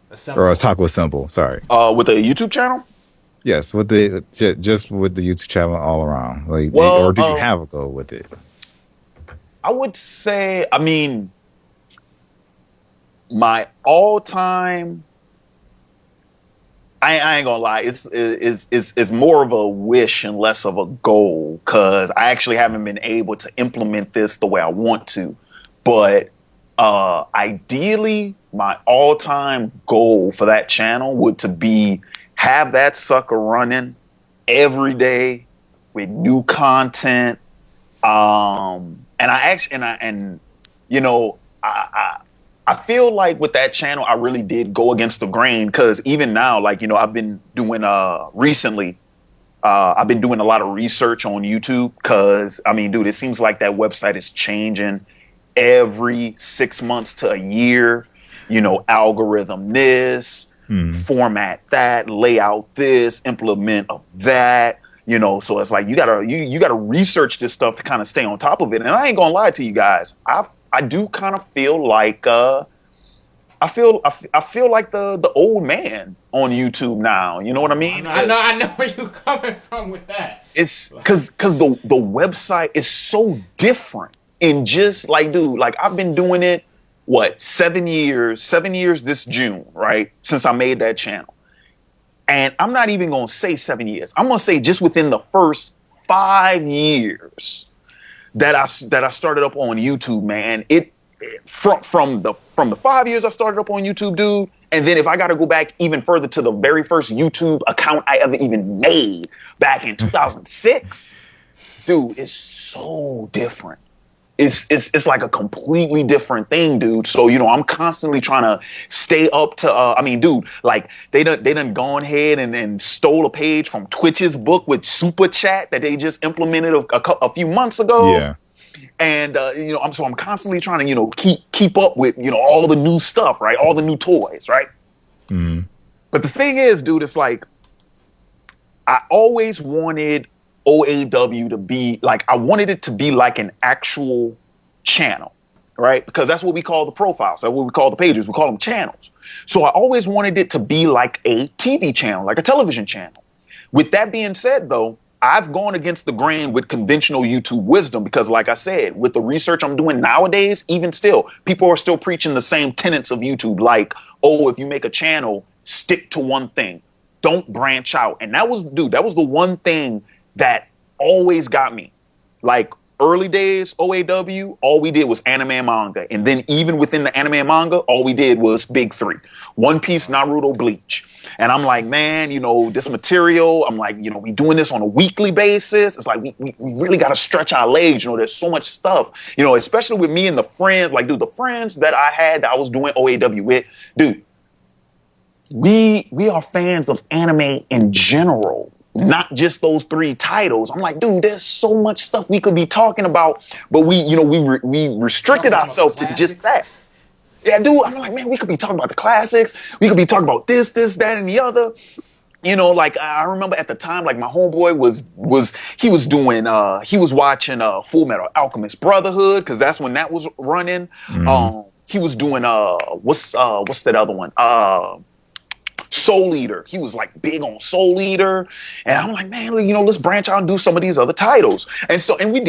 Or Otaku Assemble? Sorry. With a YouTube channel? Yes, with just with the YouTube channel all around. Like, or do you have a goal with it? I would say, I mean, my all-time, I ain't gonna lie, it's more of a wish and less of a goal, because I actually haven't been able to implement this the way I want to. But ideally, my all-time goal for that channel would to be have that sucker running every day with new content. I feel like with that channel, I really did go against the grain, because even now, like, I've been doing recently, I've been doing a lot of research on YouTube, because I mean, dude, it seems like that website is changing every 6 months to a year. Algorithm this, format that, layout this, implement of that. So it's like you gotta research this stuff to kind of stay on top of it. And I ain't gonna lie to you guys, I do kind of feel like I feel like the old man on YouTube now. You know what I mean? I know where you're coming from with that. It's because the website is so different, and just like, dude, like I've been doing it what, 7 years this June, right? Since I made that channel. And I'm not even going to say 7 years. I'm going to say just within the first 5 years that I started up on YouTube, man. From the 5 years I started up on YouTube, dude. And then if I got to go back even further to the very first YouTube account I ever even made back in 2006, dude, it's so different. It's like a completely different thing, dude. So, I'm constantly trying to stay up to, I mean, dude, like they done gone ahead and stole a page from Twitch's book with Super Chat that they just implemented a few months ago. Yeah. And, I'm constantly trying to, keep up with, all the new stuff, right? All the new toys, right? Mm-hmm. But the thing is, dude, it's like, I always wanted OAW to be like, I wanted it to be like an actual channel, right? Because that's what we call the profiles. That's what we call the pages. We call them channels. So I always wanted it to be like a TV channel, like a television channel. With that being said, though, I've gone against the grain with conventional YouTube wisdom because, like I said, with the research I'm doing nowadays, even still, people are still preaching the same tenets of YouTube, like, oh, if you make a channel, stick to one thing. Don't branch out. And that was the one thing that always got me. Like early days, OAW, all we did was anime and manga. And then even within the anime and manga, all we did was big three: One Piece, Naruto, Bleach. And I'm like, man, this material, I'm like, we doing this on a weekly basis. It's like, we really got to stretch our legs. There's so much stuff, especially with me and the friends, like, dude, the friends that I had that I was doing OAW with, dude, we are fans of anime in general, not just those three titles. I'm like, dude, there's so much stuff we could be talking about, but we restricted ourselves to just that. Yeah, dude, I'm like, man, we could be talking about the classics. We could be talking about this, that, and the other. Like I remember at the time, like my homeboy he was watching Full Metal Alchemist Brotherhood, because that's when that was running. Mm-hmm. He was doing what's that other one? Soul Eater. He was like big on Soul Eater. And I'm like, man, let's branch out and do some of these other titles. And we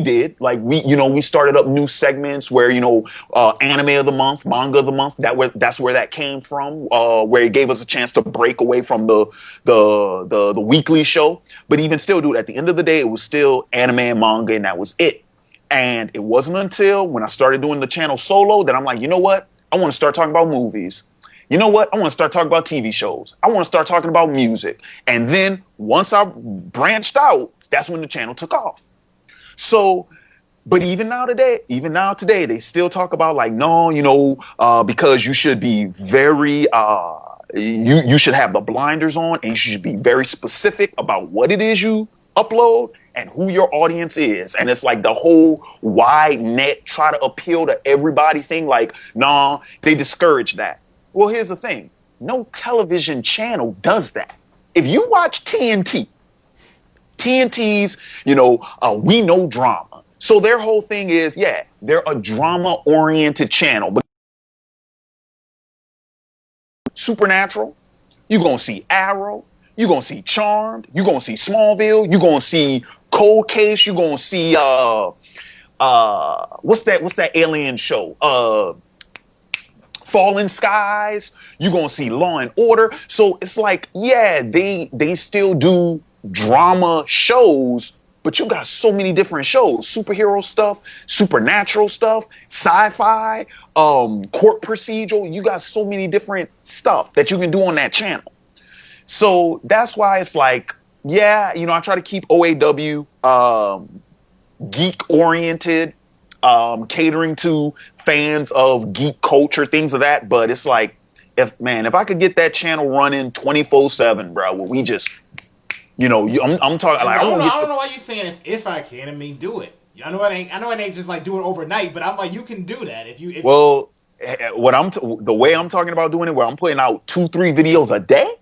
did. Like we started up new segments where, anime of the month, manga of the month, that's where that came from, where it gave us a chance to break away from the weekly show. But even still, dude, at the end of the day, it was still anime and manga, and that was it. And it wasn't until when I started doing the channel solo that I'm like, you know what? I want to start talking about movies. You know what? I want to start talking about TV shows. I want to start talking about music. And then once I branched out, that's when the channel took off. So, but even now today, they still talk about like, no, because you should be very, you should have the blinders on, and you should be very specific about what it is you upload and who your audience is. And it's like the whole wide net, try to appeal to everybody thing. Like, nah, they discourage that. Well, here's the thing. No television channel does that. If you watch TNT's, we know drama. So their whole thing is, yeah, they're a drama-oriented channel. But Supernatural, you're going to see Arrow, you're going to see Charmed, you're going to see Smallville, you're going to see Cold Case, you're going to see, what's that alien show? Fallen Skies, you're gonna see Law and Order. So it's like, yeah, they still do drama shows, but you got so many different shows: superhero stuff, supernatural stuff, sci-fi, court procedural. You got so many different stuff that you can do on that channel. So that's why it's like, yeah, I try to keep OAW geek oriented, catering to fans of geek culture, things of that. But it's like, if I could get that channel running 24/7, bro, where we just, I'm talking like, I don't know why you're saying if I can. I mean, do it. I know it ain't just like do it overnight, but I'm like, you can do that if well, the way I'm talking about doing it, where I'm putting out 2-3 videos a day.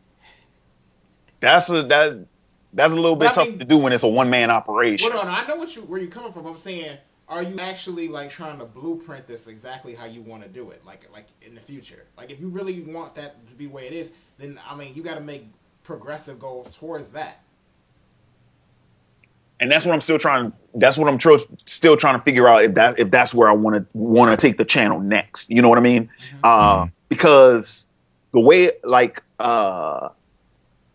That's a little bit tough to do when it's a one-man operation. Well, no, I know where you're coming from. I'm saying, are you actually like trying to blueprint this exactly how you want to do it, like in the future? Like, if you really want that to be the way it is, then I mean, you got to make progressive goals towards that. And that's what I'm still trying. That's what I'm still trying to figure out if that's where I want to take the channel next. You know what I mean? Because the way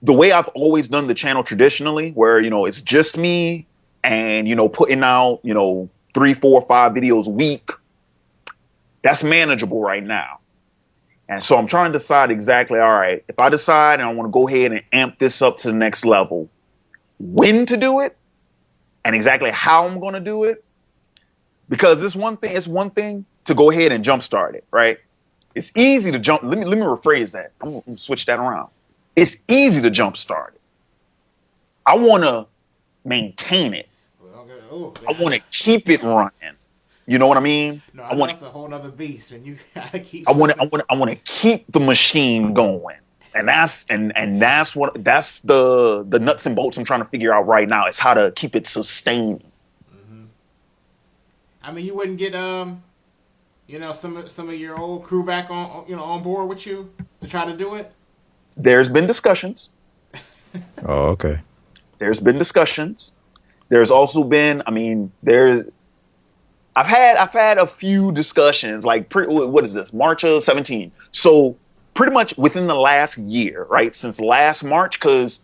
the way I've always done the channel traditionally, where it's just me and putting out 3, 4, 5 videos a week, that's manageable right now. And so I'm trying to decide exactly, all right, if I decide and I want to go ahead and amp this up to the next level, when to do it and exactly how I'm going to do it. Because it's one thing to go ahead and jumpstart it, right? It's easy to jump. Let me rephrase that. I'm going to switch that around. It's easy to jumpstart it. I want to maintain it. I want to keep it running. You know what I mean? No, I want that's a whole nother beast, and you gotta keep. I want to keep the machine going, and that's the nuts and bolts I'm trying to figure out right now is how to keep it sustaining. Mm-hmm. I mean, you wouldn't get some of your old crew back on board with you to try to do it. There's been discussions. Oh, okay. There's been discussions. There's also been, I've had a few discussions, like what is this, March of 17. So pretty much within the last year, right? Since last March, because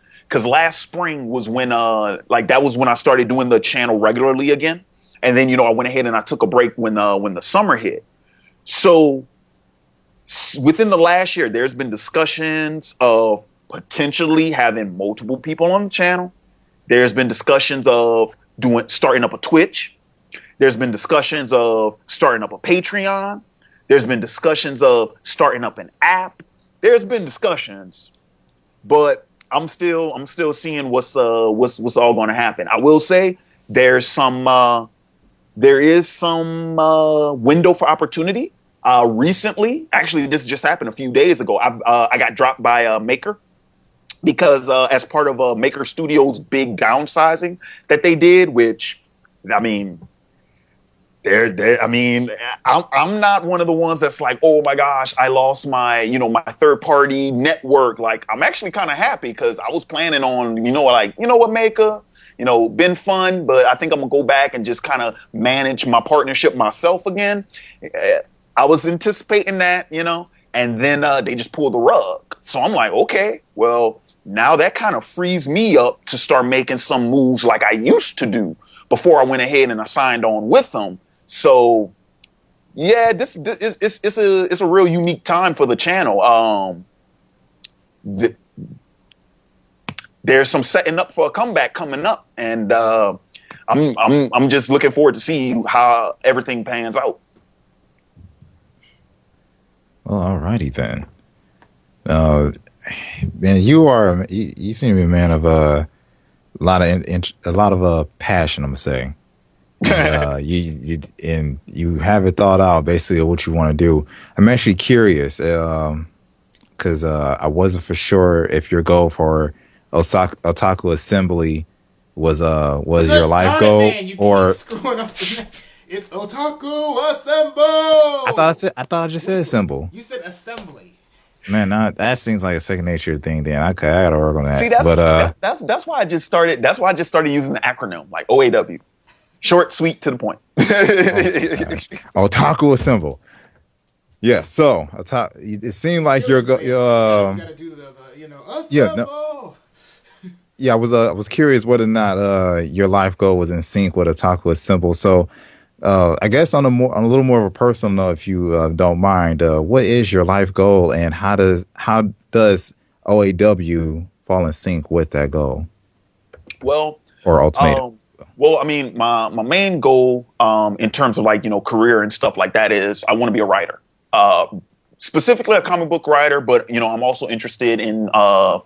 last spring was when that was when I started doing the channel regularly again. And then, I went ahead and I took a break when the summer hit. So within the last year, there's been discussions of potentially having multiple people on the channel. There's been discussions of starting up a Twitch. There's been discussions of starting up a Patreon. There's been discussions of starting up an app. There's been discussions, but I'm still seeing what's all going to happen. I will say there is some window for opportunity. Recently, actually, this just happened a few days ago. I got dropped by Maker because as part of Maker Studios' big downsizing that they did, which I'm not one of the ones that's like, oh my gosh, I lost my my third party network. Like, I'm actually kind of happy because I was planning on what, Maker, been fun, but I think I'm gonna go back and just kind of manage my partnership myself again. I was anticipating that, and then they just pulled the rug. So I'm like, okay, well, now that kind of frees me up to start making some moves like I used to do before I went ahead and I signed on with them. So yeah, it's a real unique time for the channel. There's some setting up for a comeback coming up, and I'm just looking forward to see how everything pans out. Well, alrighty then. Man, you seem to be a man of a lot of passion, I'm gonna say. And, you have it thought out basically what you want to do. I'm actually curious because I wasn't for sure if your goal for Otaku Assembly was your life goal, man, or screwing up it's Otaku Assemble. I thought I just said Assemble. You said Assembly. Man, that seems like a second nature thing. Then I gotta work on that. See, that's why I just started. That's why I just started using the acronym like OAW, short, sweet, to the point. Otaku Assemble. Yeah. So it seemed like you gotta do the Assemble. Yeah. No, yeah. I was curious whether or not your life goal was in sync with Otaku Assemble. So. I guess on a little more of a personal note, if you don't mind, what is your life goal, and how does OAW fall in sync with that goal? Well, or ultimatum. My main goal, in terms of career and stuff like that, is I want to be a writer, specifically a comic book writer. But I'm also interested in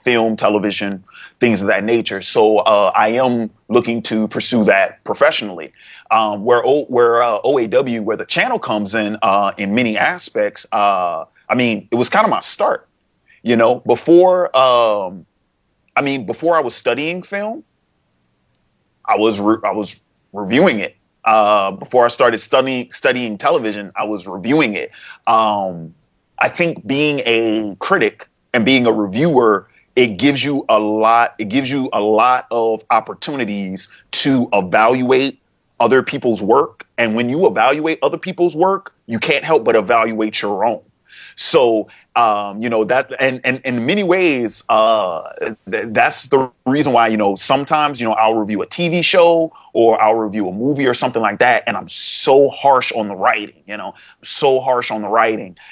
film, television, things of that nature. So I am looking to pursue that professionally. Where OAW, where the channel comes in many aspects, it was kind of my start, before I was studying film, I was reviewing it. Before I started studying television, I was reviewing it. I think being a critic and being a reviewer it gives you a lot. It gives you a lot of opportunities to evaluate other people's work. And when you evaluate other people's work, you can't help but evaluate your own. So, that, and in many ways, that's the reason why, sometimes, I'll review a TV show or I'll review a movie or something like that. And I'm so harsh on the writing,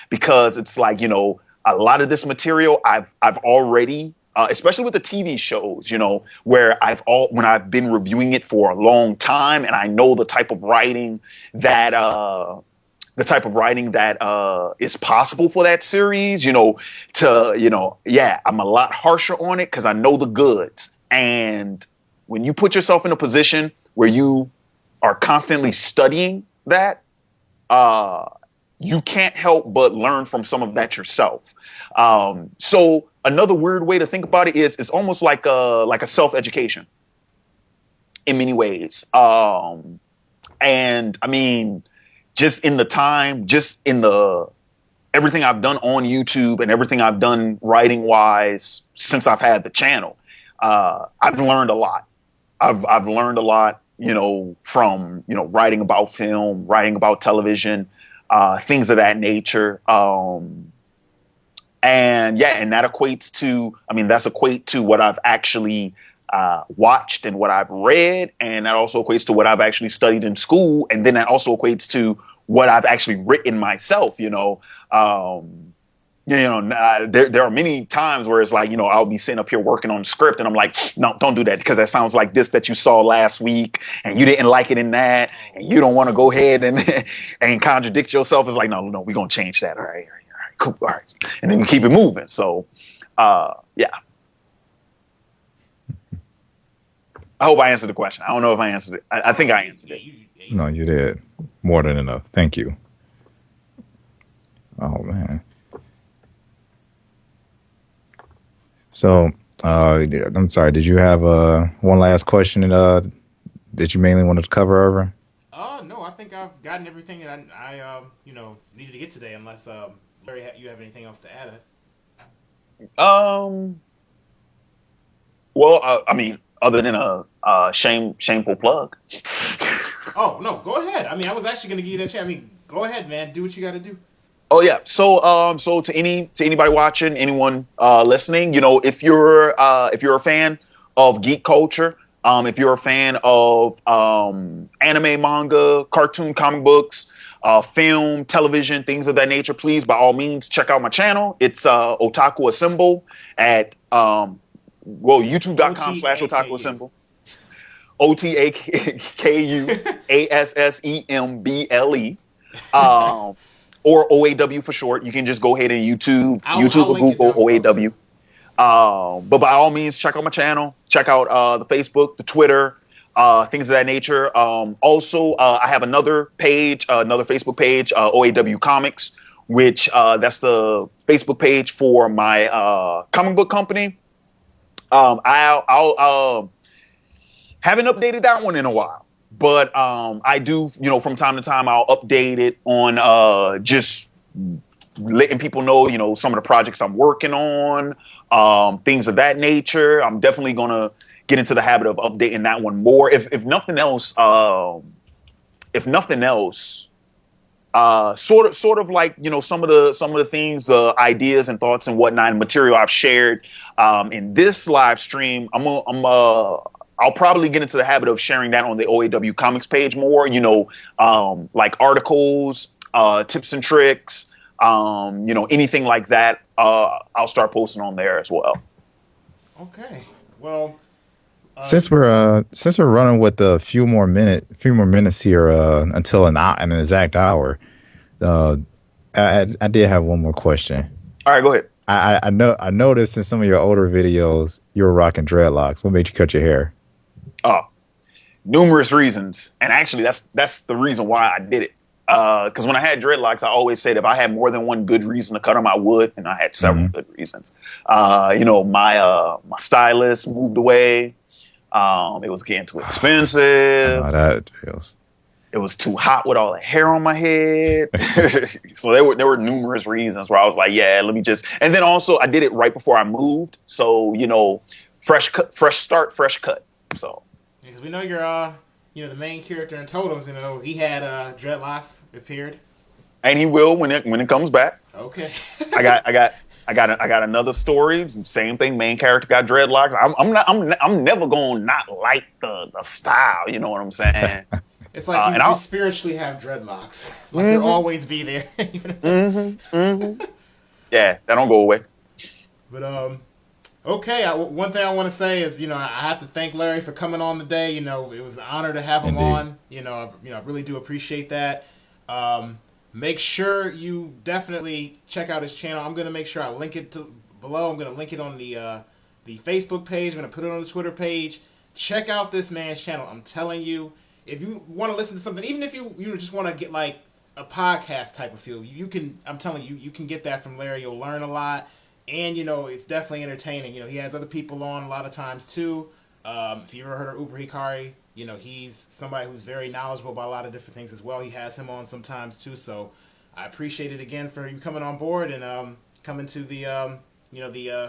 because it's like, a lot of this material I've already, especially with the TV shows, where when I've been reviewing it for a long time, and I know the type of writing that is possible for that series, I'm a lot harsher on it because I know the goods. And when you put yourself in a position where you are constantly studying that, you can't help but learn from some of that yourself. So another weird way to think about it is it's almost like a self-education in many ways. And I mean, just in everything I've done on YouTube and everything I've done writing wise since I've had the channel, I've learned a lot. I've learned a lot, from, writing about film, writing about television, things of that nature. And that equates to what I've actually watched and what I've read, and that also equates to what I've actually studied in school, and then that also equates to what I've actually written myself. There are many times where it's like, I'll be sitting up here working on the script, and I'm like, no, don't do that, because that sounds like this that you saw last week, and you didn't like it in that, and you don't want to go ahead and contradict yourself. It's like, no, we're gonna change that. All right, cool, all right, and then we keep it moving. So, yeah. I hope I answered the question. I don't know if I answered it. I think I answered it. No, you did. More than enough. Thank you. Oh, man. So, I'm sorry. Did you have one last question that you mainly wanted to cover over? No, I think I've gotten everything that I needed to get today, unless Larry, you have anything else to add? Well, I mean, other than a shameful plug. Oh no, go ahead. I mean, I was actually going to give you that chance. I mean, go ahead, man. Do what you got to do. Oh yeah. So to anybody watching, anyone listening, if you're a fan of geek culture, if you're a fan of anime, manga, cartoon, comic books, film, television, things of that nature, please, by all means, check out my channel. It's Otaku Assemble at youtube.com/Otaku Assemble. OTAKUASSEMBLE. Or OAW for short. You can just go ahead and YouTube or Google OAW. But by all means, check out my channel. Check out the Facebook, the Twitter, things of that nature. Also, I have another page, another Facebook page, OAW Comics, which that's the Facebook page for my comic book company. I'll haven't updated that one in a while. But I do, from time to time, I'll update it on just letting people know, some of the projects I'm working on, things of that nature. I'm definitely going to get into the habit of updating that one more. If nothing else, sort of like, some of the things, ideas and thoughts and whatnot, and material I've shared in this live stream, I'll probably get into the habit of sharing that on the OAW Comics page more, like articles, tips and tricks, anything like that. I'll start posting on there as well. Okay. Well, since we're running with a few more minutes here until an exact hour, I did have one more question. All right, go ahead. I noticed in some of your older videos you were rocking dreadlocks. What made you cut your hair? Oh, numerous reasons. And actually, that's the reason why I did it. Because when I had dreadlocks, I always said if I had more than one good reason to cut them, I would. And I had several good reasons. My stylist moved away. It was getting too expensive. That feels. it was too hot with all the hair on my head. So there were numerous reasons where I was like, yeah, let me just. And then also I did it right before I moved, so fresh cut, fresh start, fresh cut. So because we know you're the main character in Totems. He had dreadlocks appeared, and he will when it comes back. Okay. I got another story. Same thing. Main character got dreadlocks. I'm never gonna not like the style. You know what I'm saying? It's like you spiritually have dreadlocks. Like they'll always be there. Yeah, that don't go away. But okay. One thing I want to say is, I have to thank Larry for coming on today. It was an honor to have him on. I really do appreciate that. Make sure you definitely check out his channel. I'm gonna make sure I link it below. I'm gonna link it on the Facebook page. I'm gonna put it on the Twitter page. Check out this man's channel. I'm telling you, if you want to listen to something, even if you just want to get like a podcast type of feel, you can. I'm telling you, you can get that from Larry. You'll learn a lot, and it's definitely entertaining. He has other people on a lot of times too. If you ever heard of Uber Hikari, he's somebody who's very knowledgeable about a lot of different things as well. He has him on sometimes too. So I appreciate it again for you coming on board and coming to the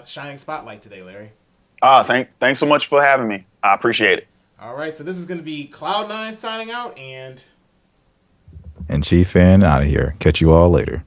shining spotlight today, Larry. Thanks so much for having me. I appreciate it. All right, so this is going to be Cloud9 signing out, and Chief Fan out of here. Catch you all later.